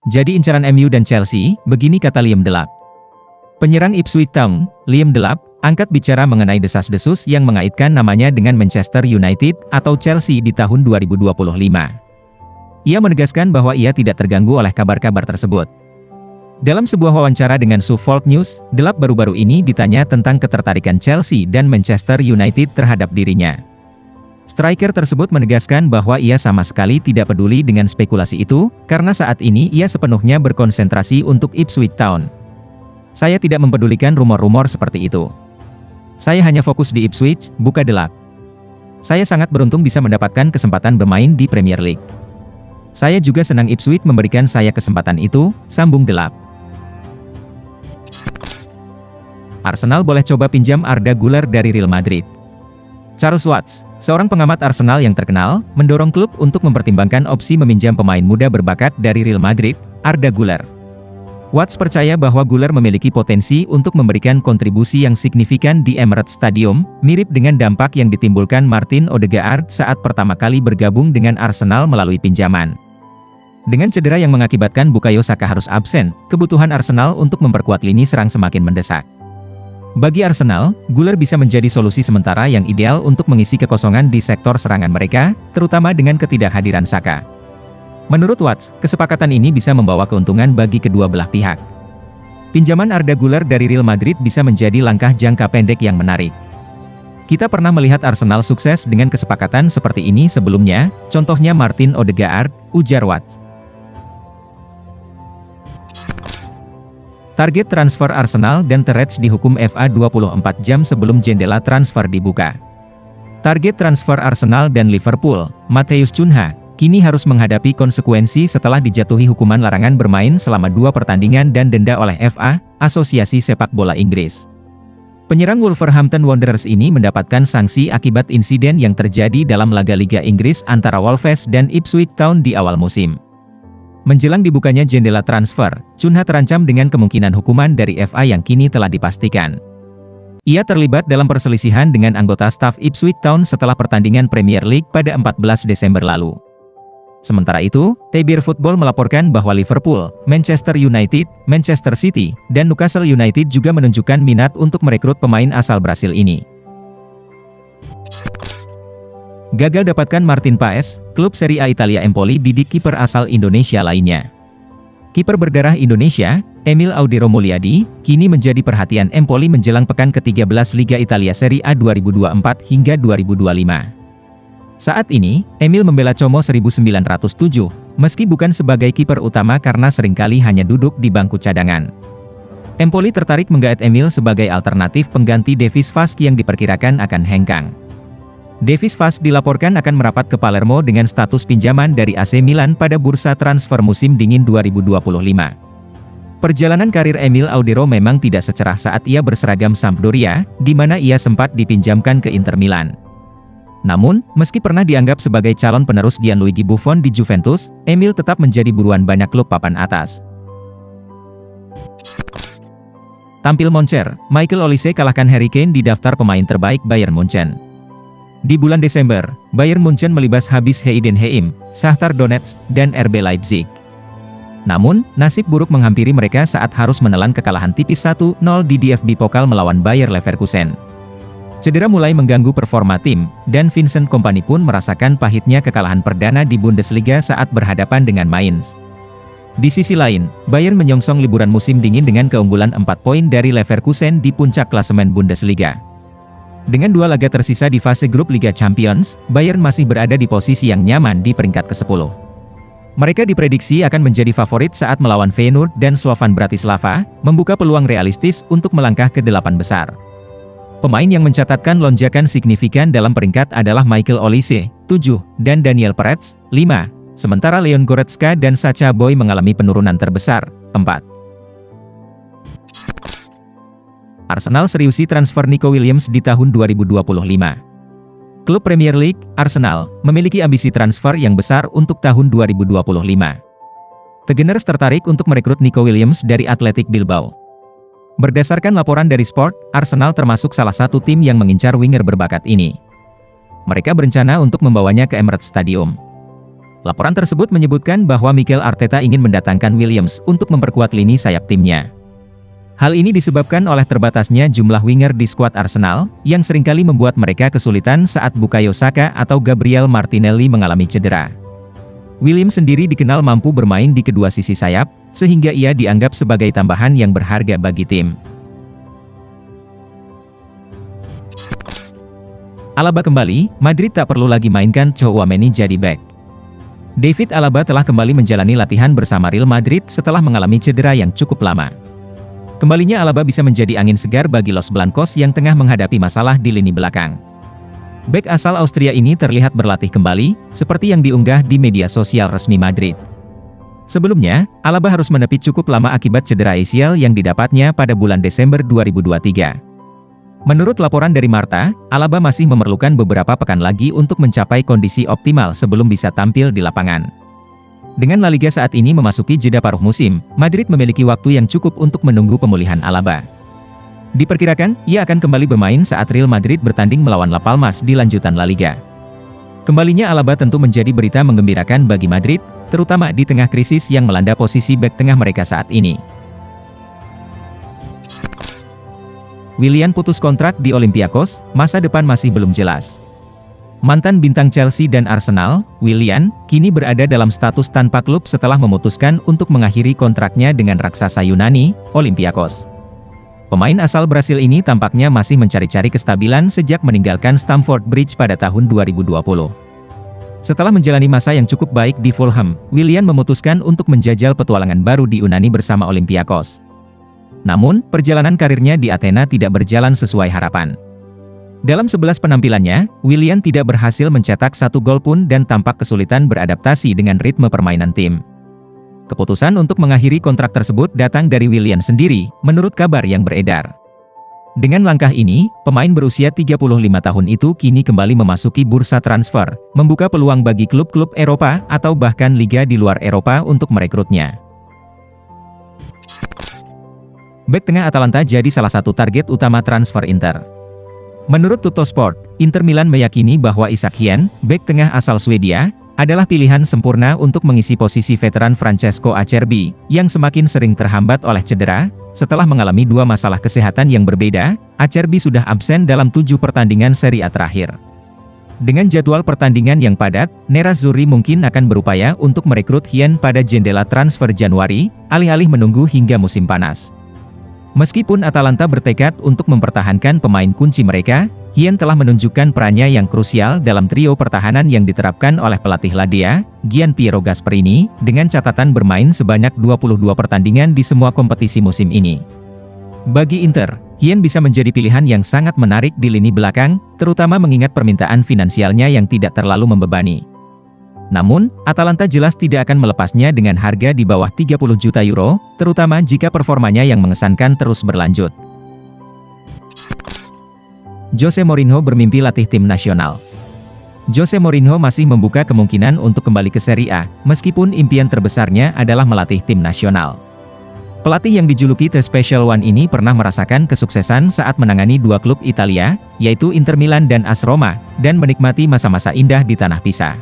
Jadi incaran MU dan Chelsea, begini kata Liam Delap. Penyerang Ipswich Town, Liam Delap, angkat bicara mengenai desas-desus yang mengaitkan namanya dengan Manchester United atau Chelsea di tahun 2025. Ia menegaskan bahwa ia tidak terganggu oleh kabar-kabar tersebut. Dalam sebuah wawancara dengan Suffolk News, Delap baru-baru ini ditanya tentang ketertarikan Chelsea dan Manchester United terhadap dirinya. Striker tersebut menegaskan bahwa ia sama sekali tidak peduli dengan spekulasi itu, karena saat ini ia sepenuhnya berkonsentrasi untuk Ipswich Town. Saya tidak mempedulikan rumor-rumor seperti itu. Saya hanya fokus di Ipswich, buka Delap. Saya sangat beruntung bisa mendapatkan kesempatan bermain di Premier League. Saya juga senang Ipswich memberikan saya kesempatan itu, sambung Delap. Arsenal boleh coba pinjam Arda Güler dari Real Madrid. Charles Watts, seorang pengamat Arsenal yang terkenal, mendorong klub untuk mempertimbangkan opsi meminjam pemain muda berbakat dari Real Madrid, Arda Güler. Watts percaya bahwa Güler memiliki potensi untuk memberikan kontribusi yang signifikan di Emirates Stadium, mirip dengan dampak yang ditimbulkan Martin Odegaard saat pertama kali bergabung dengan Arsenal melalui pinjaman. Dengan cedera yang mengakibatkan Bukayo Saka harus absen, kebutuhan Arsenal untuk memperkuat lini serang semakin mendesak. Bagi Arsenal, Güler bisa menjadi solusi sementara yang ideal untuk mengisi kekosongan di sektor serangan mereka, terutama dengan ketidakhadiran Saka. Menurut Watts, kesepakatan ini bisa membawa keuntungan bagi kedua belah pihak. Pinjaman Arda Güler dari Real Madrid bisa menjadi langkah jangka pendek yang menarik. Kita pernah melihat Arsenal sukses dengan kesepakatan seperti ini sebelumnya, contohnya Martin Odegaard, ujar Watts. Target transfer Arsenal dan The Reds dihukum FA 24 jam sebelum jendela transfer dibuka. Target transfer Arsenal dan Liverpool, Matheus Cunha, kini harus menghadapi konsekuensi setelah dijatuhi hukuman larangan bermain selama 2 pertandingan dan denda oleh FA, Asosiasi Sepak Bola Inggris. Penyerang Wolverhampton Wanderers ini mendapatkan sanksi akibat insiden yang terjadi dalam laga Liga Inggris antara Wolves dan Ipswich Town di awal musim. Menjelang dibukanya jendela transfer, Cunha terancam dengan kemungkinan hukuman dari FA yang kini telah dipastikan. Ia terlibat dalam perselisihan dengan anggota staf Ipswich Town setelah pertandingan Premier League pada 14 Desember lalu. Sementara itu, TBR Football melaporkan bahwa Liverpool, Manchester United, Manchester City, dan Newcastle United juga menunjukkan minat untuk merekrut pemain asal Brasil ini. Gagal dapatkan Martin Paes, klub Serie A Italia Empoli bidik kiper asal Indonesia lainnya. Kiper berdarah Indonesia, Emil Audero Mulyadi, kini menjadi perhatian Empoli menjelang pekan ke-13 Liga Italia Serie A 2024 hingga 2025. Saat ini, Emil membela Como 1907, meski bukan sebagai kiper utama karena seringkali hanya duduk di bangku cadangan. Empoli tertarik menggaet Emil sebagai alternatif pengganti Davis Fast yang diperkirakan akan hengkang. Davis Fast dilaporkan akan merapat ke Palermo dengan status pinjaman dari AC Milan pada bursa transfer musim dingin 2025. Perjalanan karir Emil Audero memang tidak secerah saat ia berseragam Sampdoria, di mana ia sempat dipinjamkan ke Inter Milan. Namun, meski pernah dianggap sebagai calon penerus Gianluigi Buffon di Juventus, Emil tetap menjadi buruan banyak klub papan atas. Tampil moncer, Michael Olise kalahkan Harry Kane di daftar pemain terbaik Bayern Munchen. Di bulan Desember, Bayern Munchen melibas habis Heidenheim, Shakhtar Donetsk, dan RB Leipzig. Namun, nasib buruk menghampiri mereka saat harus menelan kekalahan tipis 1-0 di DFB Pokal melawan Bayer Leverkusen. Cedera mulai mengganggu performa tim, dan Vincent Kompany pun merasakan pahitnya kekalahan perdana di Bundesliga saat berhadapan dengan Mainz. Di sisi lain, Bayern menyongsong liburan musim dingin dengan keunggulan 4 poin dari Leverkusen di puncak klasemen Bundesliga. Dengan 2 laga tersisa di fase grup Liga Champions, Bayern masih berada di posisi yang nyaman di peringkat ke-10. Mereka diprediksi akan menjadi favorit saat melawan Feyenoord dan Slovan Bratislava, membuka peluang realistis untuk melangkah ke 8 besar. Pemain yang mencatatkan lonjakan signifikan dalam peringkat adalah Michael Olise, 7, dan Daniel Peretz, 5, sementara Leon Goretzka dan Sacha Boey mengalami penurunan terbesar, 4. Arsenal seriusi transfer Nico Williams di tahun 2025. Klub Premier League, Arsenal, memiliki ambisi transfer yang besar untuk tahun 2025. The Gunners tertarik untuk merekrut Nico Williams dari Athletic Bilbao. Berdasarkan laporan dari Sport, Arsenal termasuk salah satu tim yang mengincar winger berbakat ini. Mereka berencana untuk membawanya ke Emirates Stadium. Laporan tersebut menyebutkan bahwa Mikel Arteta ingin mendatangkan Williams untuk memperkuat lini sayap timnya. Hal ini disebabkan oleh terbatasnya jumlah winger di skuad Arsenal, yang seringkali membuat mereka kesulitan saat Bukayo Saka atau Gabriel Martinelli mengalami cedera. Williams sendiri dikenal mampu bermain di kedua sisi sayap, sehingga ia dianggap sebagai tambahan yang berharga bagi tim. Alaba kembali, Madrid tak perlu lagi mainkan Tchouaméni jadi bek. David Alaba telah kembali menjalani latihan bersama Real Madrid setelah mengalami cedera yang cukup lama. Kembalinya Alaba bisa menjadi angin segar bagi Los Blancos yang tengah menghadapi masalah di lini belakang. Bek asal Austria ini terlihat berlatih kembali, seperti yang diunggah di media sosial resmi Madrid. Sebelumnya, Alaba harus menepi cukup lama akibat cedera ACL yang didapatnya pada bulan Desember 2023. Menurut laporan dari Marca, Alaba masih memerlukan beberapa pekan lagi untuk mencapai kondisi optimal sebelum bisa tampil di lapangan. Dengan La Liga saat ini memasuki jeda paruh musim, Madrid memiliki waktu yang cukup untuk menunggu pemulihan Alaba. Diperkirakan, ia akan kembali bermain saat Real Madrid bertanding melawan La Palmas di lanjutan La Liga. Kembalinya Alaba tentu menjadi berita menggembirakan bagi Madrid, terutama di tengah krisis yang melanda posisi bek tengah mereka saat ini. Willian putus kontrak di Olympiakos, masa depan masih belum jelas. Mantan bintang Chelsea dan Arsenal, Willian, kini berada dalam status tanpa klub setelah memutuskan untuk mengakhiri kontraknya dengan raksasa Yunani, Olympiakos. Pemain asal Brasil ini tampaknya masih mencari-cari kestabilan sejak meninggalkan Stamford Bridge pada tahun 2020. Setelah menjalani masa yang cukup baik di Fulham, Willian memutuskan untuk menjajal petualangan baru di Yunani bersama Olympiakos. Namun, perjalanan karirnya di Athena tidak berjalan sesuai harapan. Dalam 11 penampilannya, Willian tidak berhasil mencetak satu gol pun dan tampak kesulitan beradaptasi dengan ritme permainan tim. Keputusan untuk mengakhiri kontrak tersebut datang dari Willian sendiri, menurut kabar yang beredar. Dengan langkah ini, pemain berusia 35 tahun itu kini kembali memasuki bursa transfer, membuka peluang bagi klub-klub Eropa atau bahkan liga di luar Eropa untuk merekrutnya. Bek tengah Atalanta jadi salah satu target utama transfer Inter. Menurut Tuttosport, Inter Milan meyakini bahwa Isak Hien, bek tengah asal Swedia, adalah pilihan sempurna untuk mengisi posisi veteran Francesco Acerbi, yang semakin sering terhambat oleh cedera. Setelah mengalami dua masalah kesehatan yang berbeda, Acerbi sudah absen dalam 7 pertandingan Serie A terakhir. Dengan jadwal pertandingan yang padat, Nerazzurri mungkin akan berupaya untuk merekrut Hien pada jendela transfer Januari, alih-alih menunggu hingga musim panas. Meskipun Atalanta bertekad untuk mempertahankan pemain kunci mereka, Hien telah menunjukkan perannya yang krusial dalam trio pertahanan yang diterapkan oleh pelatih Ladea, Gianpiero Gasperini, dengan catatan bermain sebanyak 22 pertandingan di semua kompetisi musim ini. Bagi Inter, Hien bisa menjadi pilihan yang sangat menarik di lini belakang, terutama mengingat permintaan finansialnya yang tidak terlalu membebani. Namun, Atalanta jelas tidak akan melepasnya dengan harga di bawah 30 juta euro, terutama jika performanya yang mengesankan terus berlanjut. Jose Mourinho bermimpi latih tim nasional. Jose Mourinho masih membuka kemungkinan untuk kembali ke Serie A, meskipun impian terbesarnya adalah melatih tim nasional. Pelatih yang dijuluki The Special One ini pernah merasakan kesuksesan saat menangani dua klub Italia, yaitu Inter Milan dan AS Roma, dan menikmati masa-masa indah di tanah Pisa.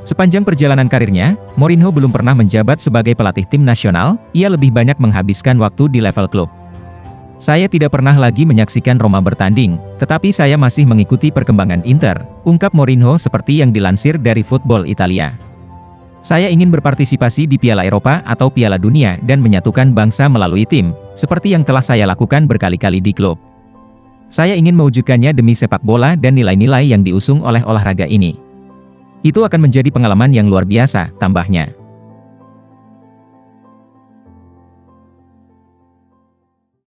Sepanjang perjalanan karirnya, Mourinho belum pernah menjabat sebagai pelatih tim nasional, ia lebih banyak menghabiskan waktu di level klub. Saya tidak pernah lagi menyaksikan Roma bertanding, tetapi saya masih mengikuti perkembangan Inter, ungkap Mourinho seperti yang dilansir dari Football Italia. Saya ingin berpartisipasi di Piala Eropa atau Piala Dunia dan menyatukan bangsa melalui tim, seperti yang telah saya lakukan berkali-kali di klub. Saya ingin mewujudkannya demi sepak bola dan nilai-nilai yang diusung oleh olahraga ini. Itu akan menjadi pengalaman yang luar biasa, tambahnya.